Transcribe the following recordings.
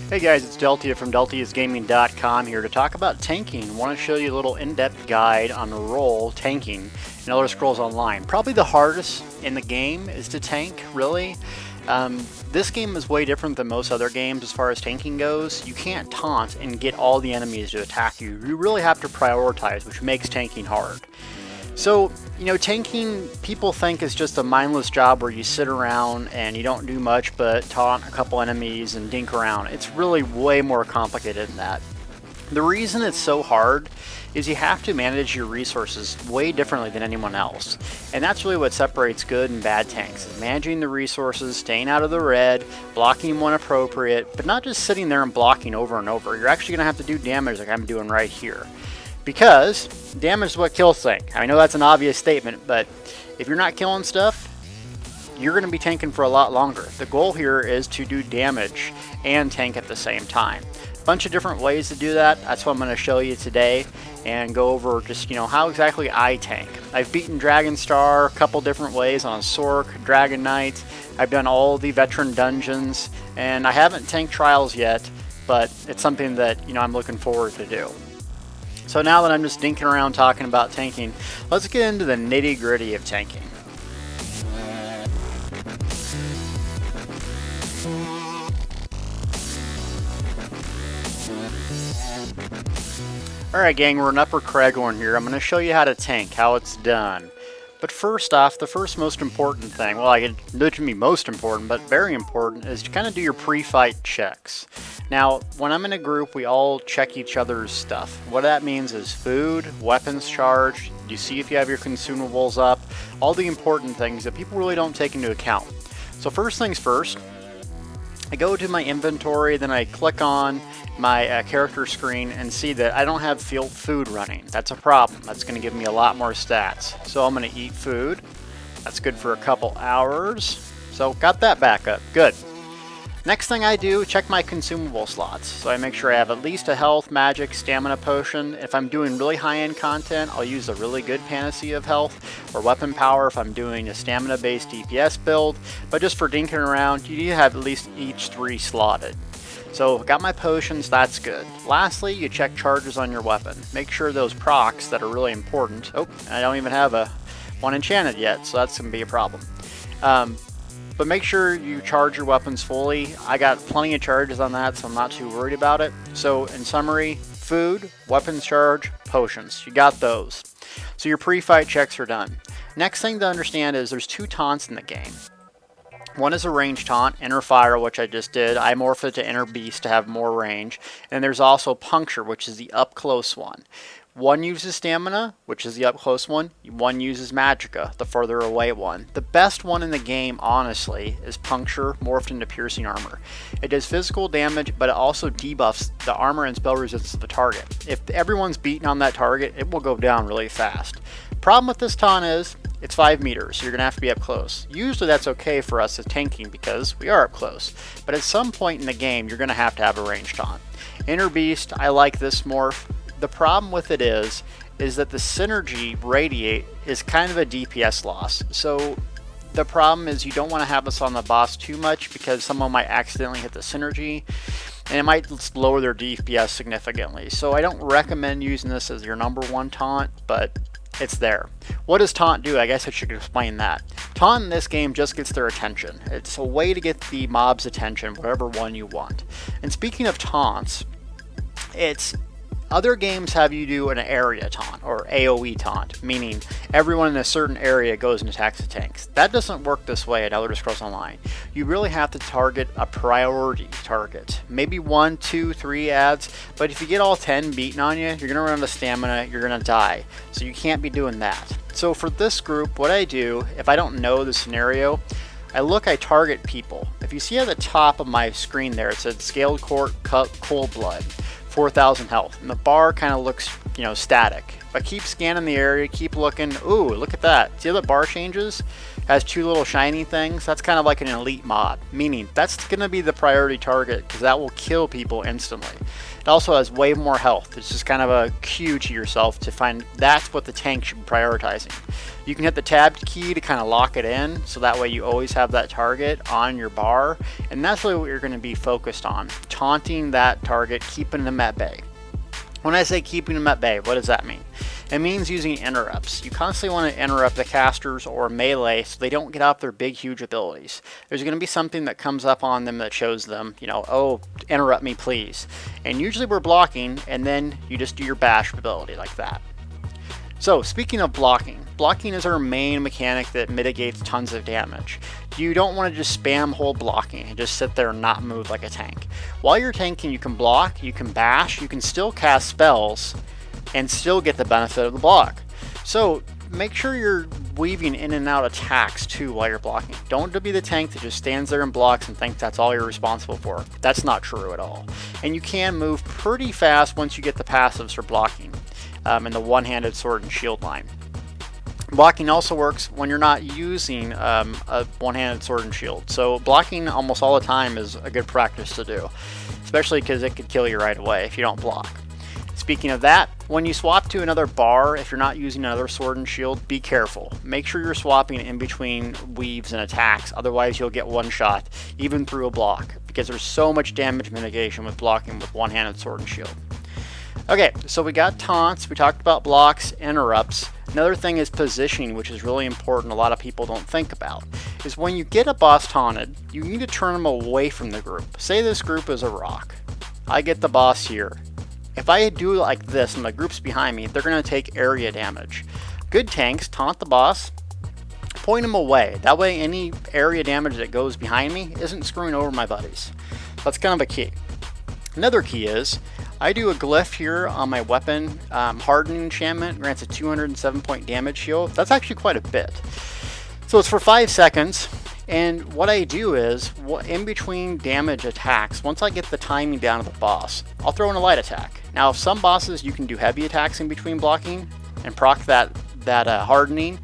Hey guys, it's Deltia from deltiasgaming.com here to talk about tanking. I want to show you a little in-depth guide on the role tanking in Elder Scrolls Online. Probably the hardest in the game is to tank, really. This game is way different than most other games as far as tanking goes. You can't taunt and get all the enemies to attack you. You really have to prioritize, which makes tanking hard. So, tanking, people think is just a mindless job where you sit around and you don't do much but taunt a couple enemies and dink around. It's really way more complicated than that. The reason it's so hard is you have to manage your resources way differently than anyone else. And that's really what separates good and bad tanks. Managing the resources, staying out of the red, blocking when appropriate, but not just sitting there and blocking over and over. You're actually going to have to do damage like I'm doing right here. Because damage is what kills things. I know that's an obvious statement, but if you're not killing stuff, you're going to be tanking for a lot longer. The goal here is to do damage and tank at the same time. A bunch of different ways to do that. That's what I'm going to show you today and go over just, how exactly I tank. I've beaten Dragonstar a couple different ways on Sorc, Dragonknight. I've done all the veteran dungeons, and I haven't tanked trials yet, but it's something that, I'm looking forward to do. So now that I'm just dinking around talking about tanking, let's get into the nitty-gritty of tanking. Alright gang, we're in Upper Cragorn here. I'm going to show you how to tank, how it's done. But first off, the first most important thing, well, it can be most important, but very important, is to kind of do your pre-fight checks. Now, when I'm in a group, we all check each other's stuff. What that means is food, weapons charge, you see if you have your consumables up, all the important things that people really don't take into account. So first things first, I go to my inventory, then I click on my character screen and see that I don't have field food running. That's a problem. That's going to give me a lot more stats. So I'm going to eat food. That's good for a couple hours. So got that back up. Good. Next thing I do, check my consumable slots. So I make sure I have at least a health, magic, stamina potion. If I'm doing really high-end content, I'll use a really good panacea of health or weapon power if I'm doing a stamina-based DPS build. But just for dinking around, you need to have at least each 3 slotted. So got my potions, that's good. Lastly, you check charges on your weapon. Make sure those procs that are really important. Oh, I don't even have one enchanted yet, so that's going to be a problem. But make sure you charge your weapons fully. I got plenty of charges on that, so I'm not too worried about it. So in summary, food, weapons charge, potions. You got those. So your pre-fight checks are done. Next thing to understand is there's 2 taunts in the game. One is a range taunt, Inner Fire, which I just did. I morphed it to Inner Beast to have more range. And there's also Puncture, which is the up-close one. One uses Stamina, which is the up-close one. One uses Magicka, the further away one. The best one in the game, honestly, is Puncture, morphed into Piercing Armor. It does physical damage, but it also debuffs the armor and spell resistance of the target. If everyone's beaten on that target, it will go down really fast. Problem with this taunt is, it's 5 meters, so you're going to have to be up close. Usually that's okay for us as tanking because we are up close. But at some point in the game, you're going to have a range taunt. Inner Beast, I like this morph. The problem with it is that the synergy radiate is kind of a DPS loss. So the problem is you don't want to have this on the boss too much because someone might accidentally hit the synergy and it might lower their DPS significantly. So I don't recommend using this as your number 1 taunt, but it's there. What does taunt do? I guess I should explain that. Taunt in this game just gets their attention. It's a way to get the mob's attention, whatever one you want. And speaking of taunts, other games have you do an area taunt or AoE taunt, meaning everyone in a certain area goes and attacks the tanks. That doesn't work this way at Elder Scrolls Online. You really have to target a priority target. Maybe 1, 2, 3 ads, but if you get all 10 beaten on you, you're going to run out of stamina, you're going to die. So you can't be doing that. So for this group, what I do, if I don't know the scenario, I target people. If you see at the top of my screen there, it says Scaled Cold Blood. 4,000 health, and the bar kind of looks, static. But keep scanning the area, keep looking. Ooh, look at that. See how the bar changes? Has two little shiny things. That's kind of like an elite mob, meaning that's going to be the priority target because that will kill people instantly. It also has way more health. It's just kind of a cue to yourself to find that's what the tank should be prioritizing. You can hit the tab key to kind of lock it in, so that way you always have that target on your bar, and that's really what you're going to be focused on, taunting that target, keeping them at bay. When I say keeping them at bay, what does that mean? It means using interrupts. You constantly want to interrupt the casters or melee so they don't get off their big, huge abilities. There's going to be something that comes up on them that shows them, you know, oh, interrupt me, please. And usually we're blocking, and then you just do your bash ability like that. So, speaking of blocking, blocking is our main mechanic that mitigates tons of damage. You don't want to just spam hold blocking and just sit there and not move like a tank. While you're tanking, you can block, you can bash, you can still cast spells, and still get the benefit of the block. So make sure you're weaving in and out attacks too while you're blocking. Don't be the tank that just stands there and blocks and thinks that's all you're responsible for. That's not true at all. And you can move pretty fast once you get the passives for blocking in the one-handed sword and shield line. Blocking also works when you're not using a one-handed sword and shield. So blocking almost all the time is a good practice to do, especially because it could kill you right away if you don't block. Speaking of that, when you swap to another bar, if you're not using another sword and shield, be careful. Make sure you're swapping in between weaves and attacks, otherwise you'll get one shot, even through a block, because there's so much damage mitigation with blocking with one-handed sword and shield. Okay, so we got taunts, we talked about blocks, interrupts. Another thing is positioning, which is really important, a lot of people don't think about, is when you get a boss taunted, you need to turn them away from the group. Say this group is a rock. I get the boss here. If I do it like this and the group's behind me, they're going to take area damage. Good tanks taunt the boss, point them away. That way any area damage that goes behind me isn't screwing over my buddies. That's kind of a key. Another key is, I do a glyph here on my weapon. Hardening enchantment grants a 207 point damage shield. That's actually quite a bit. So it's for 5 seconds. And what I do is, in between damage attacks, once I get the timing down to the boss, I'll throw in a light attack. Now, some bosses you can do heavy attacks in between blocking and proc that hardening.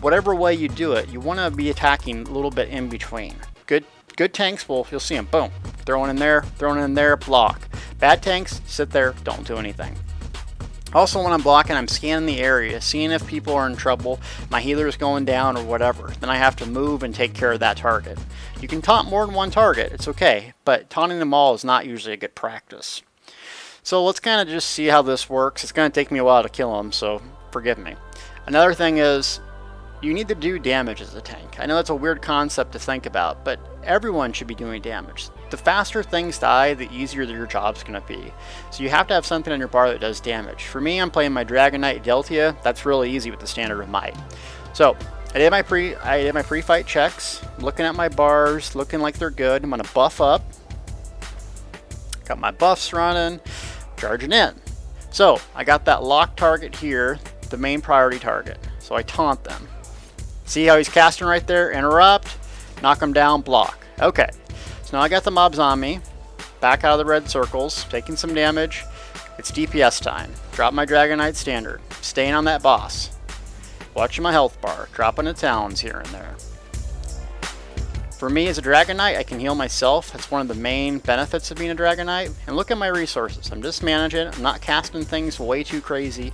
Whatever way you do it, you want to be attacking a little bit in between. Good tanks, well, you'll see them, boom, throwing in there, block. Bad tanks, sit there, don't do anything. Also, when I'm blocking, I'm scanning the area, seeing if people are in trouble, my healer is going down or whatever. Then I have to move and take care of that target. You can taunt more than one target, it's okay, but taunting them all is not usually a good practice. So let's kind of just see how this works. It's going to take me a while to kill them, so forgive me. Another thing is, you need to do damage as a tank. I know that's a weird concept to think about, but everyone should be doing damage. The faster things die, the easier your job's going to be. So you have to have something on your bar that does damage. For me, I'm playing my Dragonknight Deltia. That's really easy with the standard of might. So I did my pre-fight checks, looking at my bars, looking like they're good. I'm going to buff up. Got my buffs running, charging in. So I got that locked target here, the main priority target. So I taunt them. See how he's casting right there? Interrupt, knock him down, block. Okay, so now I got the mobs on me. Back out of the red circles, taking some damage. It's DPS time. Drop my Dragonknight standard. Staying on that boss. Watching my health bar. Dropping the talons here and there. For me as a Dragonknight, I can heal myself. That's one of the main benefits of being a Dragonknight. And look at my resources. I'm just managing. I'm not casting things way too crazy.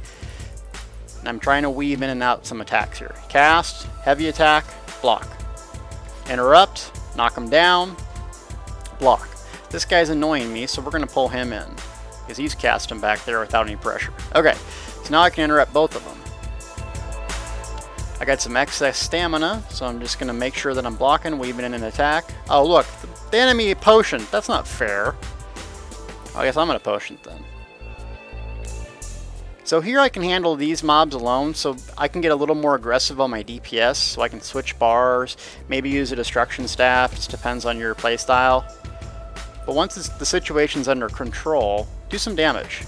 And I'm trying to weave in and out some attacks here. Cast, heavy attack, block. Interrupt, knock him down, block. This guy's annoying me, so we're going to pull him in, because he's casting back there without any pressure. Okay, so now I can interrupt both of them. I got some excess stamina, so I'm just going to make sure that I'm blocking, weaving in an attack. Oh look, the enemy potion. That's not fair. I guess I'm going to potion then. So here I can handle these mobs alone, so I can get a little more aggressive on my DPS, so I can switch bars, maybe use a destruction staff, it just depends on your playstyle. But once the situation's under control, do some damage.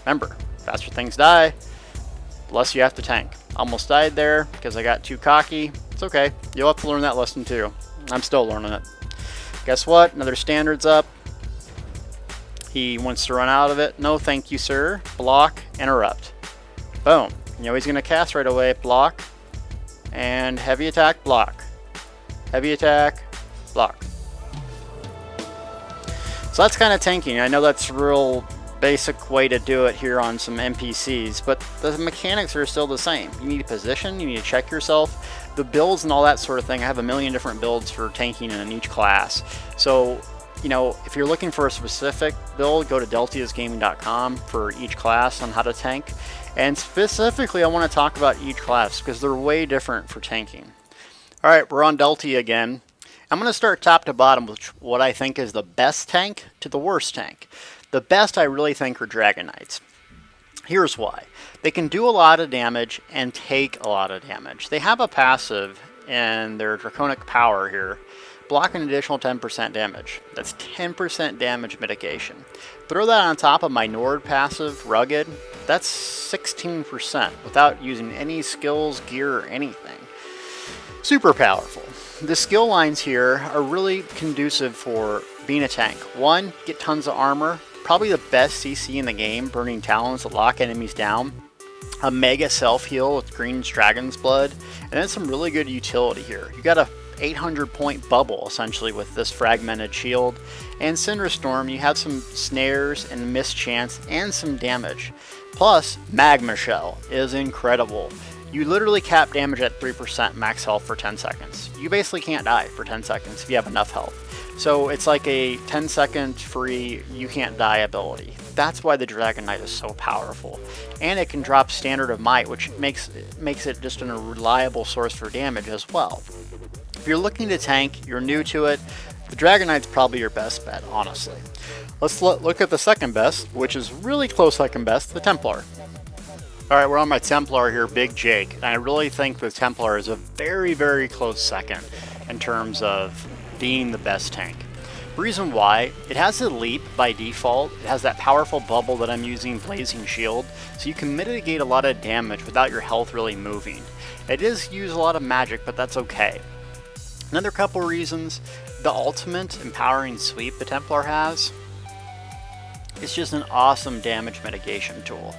Remember, faster things die, the less you have to tank. Almost died there because I got too cocky. It's okay, you'll have to learn that lesson too. I'm still learning it. Guess what? Another standard's up. He wants to run out of it. No, thank you, sir. Block, interrupt. Boom. You know he's going to cast right away, block, and heavy attack, block. Heavy attack, block. So that's kind of tanking. I know that's a real basic way to do it here on some NPCs, but the mechanics are still the same. You need to position, you need to check yourself. The builds and all that sort of thing, I have a million different builds for tanking in each class. So, you know, if you're looking for a specific build, go to deltiusgaming.com for each class on how to tank. And specifically, I want to talk about each class because they're way different for tanking. All right, we're on Delty again. I'm going to start top to bottom with what I think is the best tank to the worst tank. The best I really think are Dragonknights. Here's why. They can do a lot of damage and take a lot of damage. They have a passive in their Draconic Power here, block an additional 10% damage. That's 10% damage mitigation. Throw that on top of my Nord passive, Rugged, that's 16% without using any skills, gear, or anything. Super powerful. The skill lines here are really conducive for being a tank. One, get tons of armor, probably the best CC in the game, Burning Talons to lock enemies down. A mega self-heal with Green Dragon's Blood, and then some really good utility here. You got a 800 point bubble essentially with this fragmented shield, and Cinderstorm, you have some snares and mischance and some damage. Plus, Magma Shell is incredible. You literally cap damage at 3% max health for 10 seconds. You basically can't die for 10 seconds if you have enough health. So it's like a 10-second free, you can't die ability. That's why the Dragonknight is so powerful. And it can drop Standard of Might, which makes it just a reliable source for damage as well. If you're looking to tank, you're new to it, the Dragonknight's probably your best bet, honestly. Let's look at the second best, which is really close second best, the Templar. Alright, we're on my Templar here, Big Jake, and I really think the Templar is a very, very close second in terms of being the best tank. Reason why, it has a leap by default, it has that powerful bubble that I'm using, Blazing Shield, so you can mitigate a lot of damage without your health really moving. It does use a lot of magic, but that's okay. Another couple reasons, the ultimate Empowering Sweep the Templar has, it's just an awesome damage mitigation tool.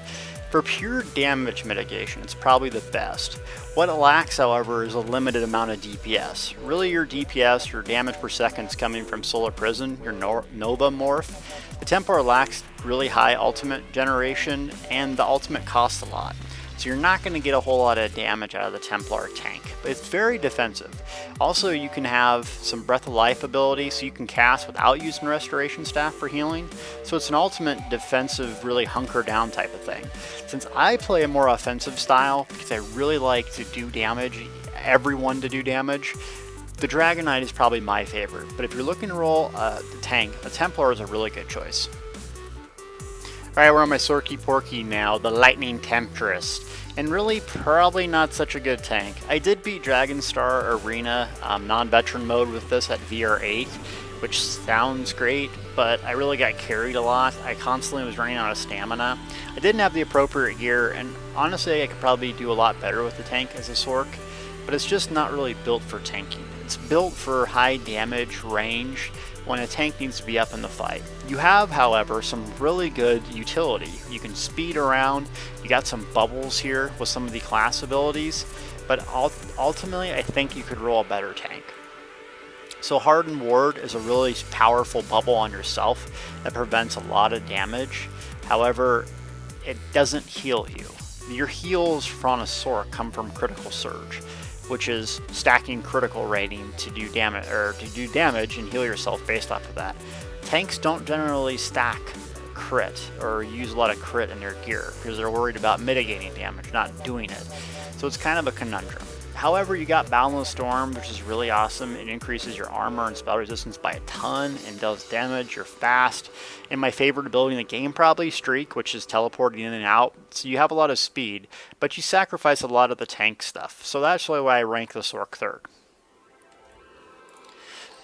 For pure damage mitigation, it's probably the best. What it lacks, however, is a limited amount of DPS. Really, your DPS, your damage per second, is coming from Solar Prison, your Nova Morph. The Templar lacks really high ultimate generation, and the ultimate costs a lot. So you're not going to get a whole lot of damage out of the Templar tank, but it's very defensive. Also, you can have some Breath of Life ability, so you can cast without using Restoration Staff for healing. So it's an ultimate defensive, really hunker down type of thing. Since I play a more offensive style, because I really like to do damage, everyone to do damage, the Dragonknight is probably my favorite. But if you're looking to roll the tank, the Templar is a really good choice. Alright, we're on my Sorky Porky now, the Lightning Temptress. And really, probably not such a good tank. I did beat Dragonstar Arena non-veteran mode with this at VR8, which sounds great, but I really got carried a lot. I constantly was running out of stamina. I didn't have the appropriate gear, and honestly, I could probably do a lot better with the tank as a Sork, but it's just not really built for tanking. It's built for high damage range when a tank needs to be up in the fight. You have, however, some really good utility. You can speed around, you got some bubbles here with some of the class abilities, but ultimately I think you could roll a better tank. So Hardened Ward is a really powerful bubble on yourself that prevents a lot of damage. However, it doesn't heal you. Your heals from a Sork come from Critical Surge, which is stacking critical rating to do damage and heal yourself based off of that. Tanks don't generally stack crit or use a lot of crit in their gear because they're worried about mitigating damage, not doing it. So it's kind of a conundrum. However, you got Boundless Storm, which is really awesome. It increases your armor and spell resistance by a ton and does damage. You're fast. And my favorite ability in the game, probably Streak, which is teleporting in and out. So you have a lot of speed, but you sacrifice a lot of the tank stuff. So that's really why I rank the Sork third.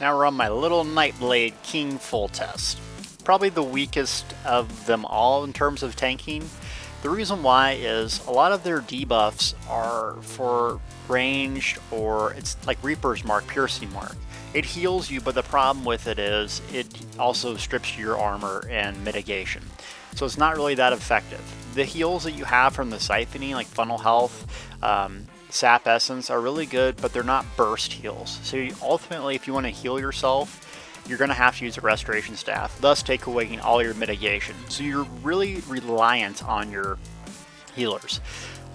Now we're on my little Nightblade King full test. Probably the weakest of them all in terms of tanking. The reason why is a lot of their debuffs are for ranged, or it's like Reaper's Mark, Piercing Mark. It heals you, but the problem with it is it also strips your armor and mitigation. So it's not really that effective. The heals that you have from the siphoning, like Funnel Health, Sap Essence, are really good, but they're not burst heals. So ultimately, if you want to heal yourself, you're going to have to use a Restoration Staff, thus take away all your mitigation. So you're really reliant on your healers.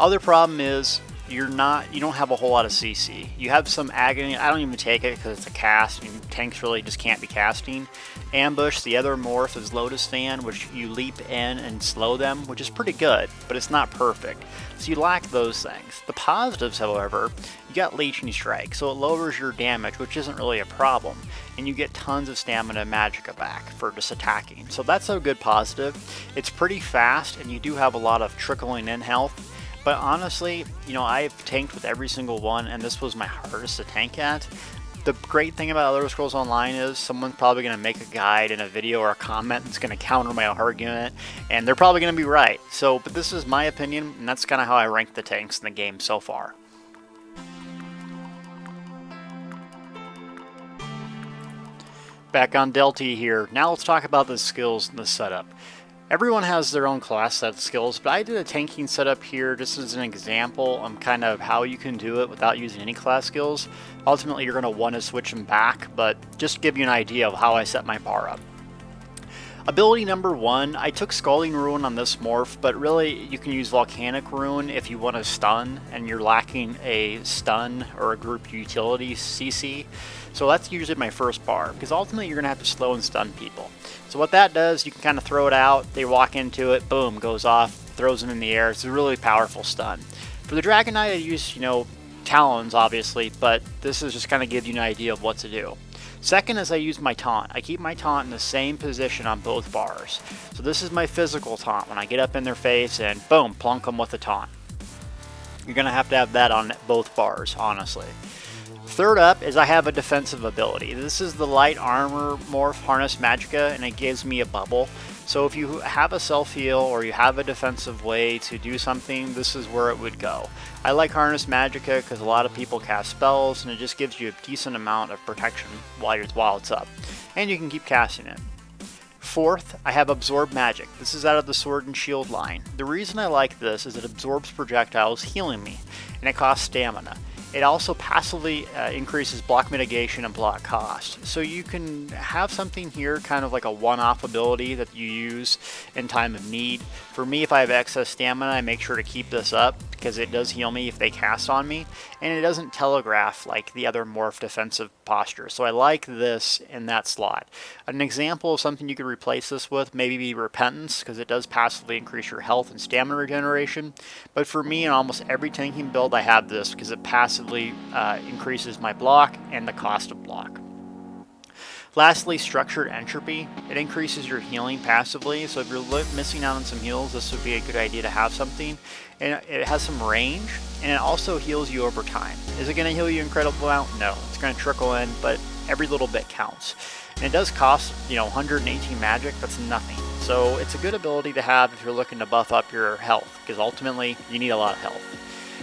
Other problem is you don't have a whole lot of CC. You have some Agony. I don't even take it because it's a cast, and tanks really just can't be casting. Ambush, the other morph, is Lotus Fan, which you leap in and slow them, which is pretty good, but it's not perfect. So you lack those things. The positives, however, you got Leeching Strike, so it lowers your damage, which isn't really a problem, and you get tons of stamina and magicka back for just attacking. So that's a good positive. It's pretty fast, and you do have a lot of trickling in health. But honestly, you know, I've tanked with every single one, and this was my hardest to tank at. The great thing about Elder Scrolls Online is someone's probably going to make a guide in a video or a comment that's going to counter my argument, and they're probably going to be right. So, but this is my opinion, and that's kind of how I rank the tanks in the game so far. Back on Delta here. Now let's talk about the skills and the setup. Everyone has their own class set of skills, but I did a tanking setup here just as an example on kind of how you can do it without using any class skills. Ultimately, you're going to want to switch them back, but just to give you an idea of how I set my bar up. Ability number 1, I took Scalding Ruin on this morph, but really you can use Volcanic Ruin if you want to stun and you're lacking a stun or a group utility CC. So that's usually my first bar, because ultimately you're going to have to slow and stun people. So what that does, you can kind of throw it out, they walk into it, boom, goes off, throws them in the air. It's a really powerful stun. For the Dragonknight, I use, Talons, obviously, but this is just kind of give you an idea of what to do. Second is I use my taunt. I keep my taunt in the same position on both bars. So this is my physical taunt, when I get up in their face and boom, plunk them with the taunt. You're going to have that on both bars, honestly. Third up is I have a defensive ability. This is the Light Armor Morph Harness Magicka, and it gives me a bubble. So if you have a self-heal or you have a defensive way to do something, this is where it would go. I like Harness Magicka because a lot of people cast spells, and it just gives you a decent amount of protection while it's up. And you can keep casting it. Fourth, I have Absorb Magic. This is out of the Sword and Shield line. The reason I like this is it absorbs projectiles, healing me, and it costs stamina. It also passively increases block mitigation and block cost. So you can have something here, kind of like a one-off ability that you use in time of need. For me, if I have excess stamina, I make sure to keep this up because it does heal me if they cast on me. And it doesn't telegraph like the other morph defensive posture. So I like this in that slot. An example of something you could replace this with maybe be Repentance, because it does passively increase your health and stamina regeneration. But for me, in almost every tanking build, I have this because it passively increases my block and the cost of block. Lastly, Structured Entropy. It increases your healing passively, so if you're missing out on some heals, this would be a good idea to have something. And it has some range, and it also heals you over time. Is it going to heal you an incredible amount? No. It's going to trickle in, but every little bit counts. And it does cost, 118 magic. That's nothing. So it's a good ability to have if you're looking to buff up your health, because ultimately you need a lot of health.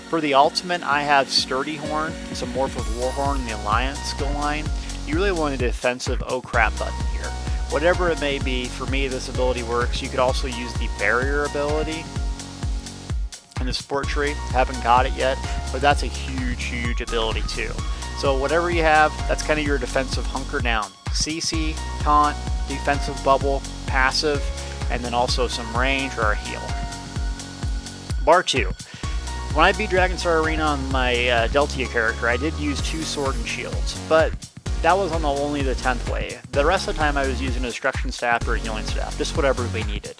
For the ultimate, I have Sturdy Horn. It's a morph of Warhorn in the Alliance skill line. You really want a defensive oh crap button here. Whatever it may be, for me this ability works. You could also use the Barrier ability in the support tree. Haven't got it yet, but that's a huge ability too. So whatever you have, that's kind of your defensive hunker down. CC, taunt, defensive bubble, passive, and then also some range or a heal. Bar 2. When I beat Dragonstar Arena on my Deltia character, I did use 2 Sword and Shields, but that was on only the 10th wave. The rest of the time I was using a Destruction Staff or a Healing Staff, just whatever we needed.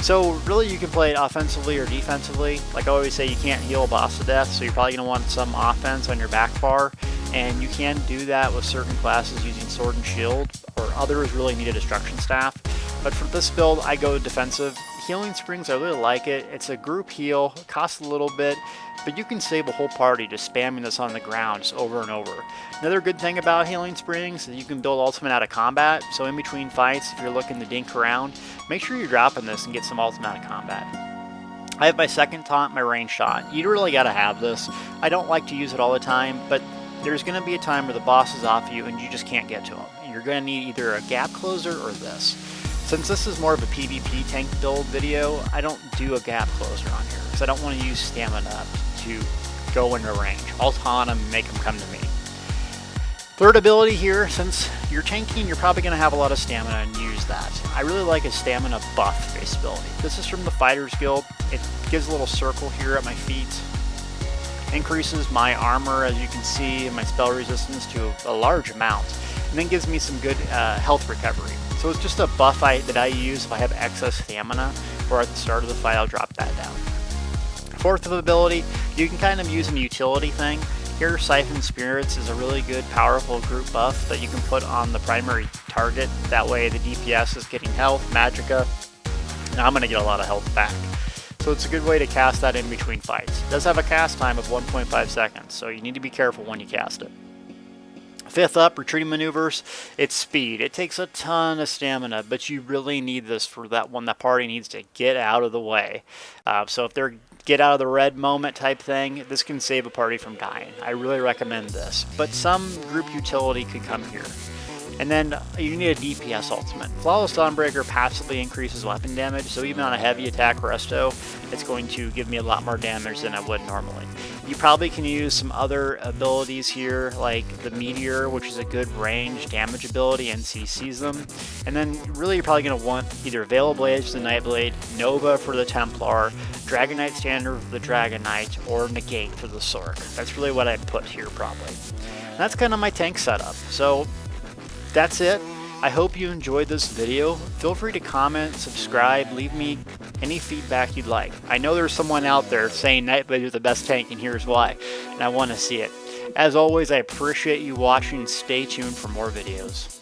So really you can play it offensively or defensively. Like I always say, you can't heal a boss to death, so you're probably going to want some offense on your back bar, and you can do that with certain classes using Sword and Shield, or others really need a Destruction Staff. But for this build, I go defensive. Healing Springs, I really like it. It's a group heal, it costs a little bit, but you can save a whole party just spamming this on the ground just over and over. Another good thing about Healing Springs is you can build ultimate out of combat, so in between fights, if you're looking to dink around, make sure you're dropping this and get some ultimate out of combat. I have my second taunt, my range shot. You really gotta have this. I don't like to use it all the time, but there's gonna be a time where the boss is off you and you just can't get to him. You're gonna need either a gap closer or this. Since this is more of a PvP tank build video, I don't do a gap closer on here because I don't want to use stamina to go into range. I'll taunt them and make them come to me. Third ability here, since you're tanking, you're probably going to have a lot of stamina and use that. I really like a stamina buff based ability. This is from the Fighters Guild. It gives a little circle here at my feet. Increases my armor, as you can see, and my spell resistance to a large amount. And then gives me some good health recovery. So it's just a buff that I use if I have excess stamina, or at the start of the fight I'll drop that down. Fourth ability, you can kind of use a utility thing. Here, Siphon Spirits is a really good, powerful group buff that you can put on the primary target. That way the DPS is getting health, magicka, and I'm going to get a lot of health back. So it's a good way to cast that in between fights. It does have a cast time of 1.5 seconds, so you need to be careful when you cast it. Fifth up, retreating maneuvers, it's speed. It takes a ton of stamina, but you really need this for that one. That party needs to get out of the way. So if they're get out of the red moment type thing, this can save a party from dying. I really recommend this. But some group utility could come here. And then you need a DPS ultimate. Flawless Dawnbreaker passively increases weapon damage, so even on a heavy attack resto, it's going to give me a lot more damage than I would normally. You probably can use some other abilities here, like the Meteor, which is a good range damage ability and CCs them. And then really you're probably going to want either Veil of Blades for the Nightblade, Nova for the Templar, Dragonknight Standard for the Dragonknight, or Negate for the Sorc. That's really what I'd put here probably. And that's kind of my tank setup. So that's it. I hope you enjoyed this video. Feel free to comment, subscribe, leave me any feedback you'd like. I know there's someone out there saying Nightblade is the best tank and here's why, and I want to see it. As always, I appreciate you watching. Stay tuned for more videos.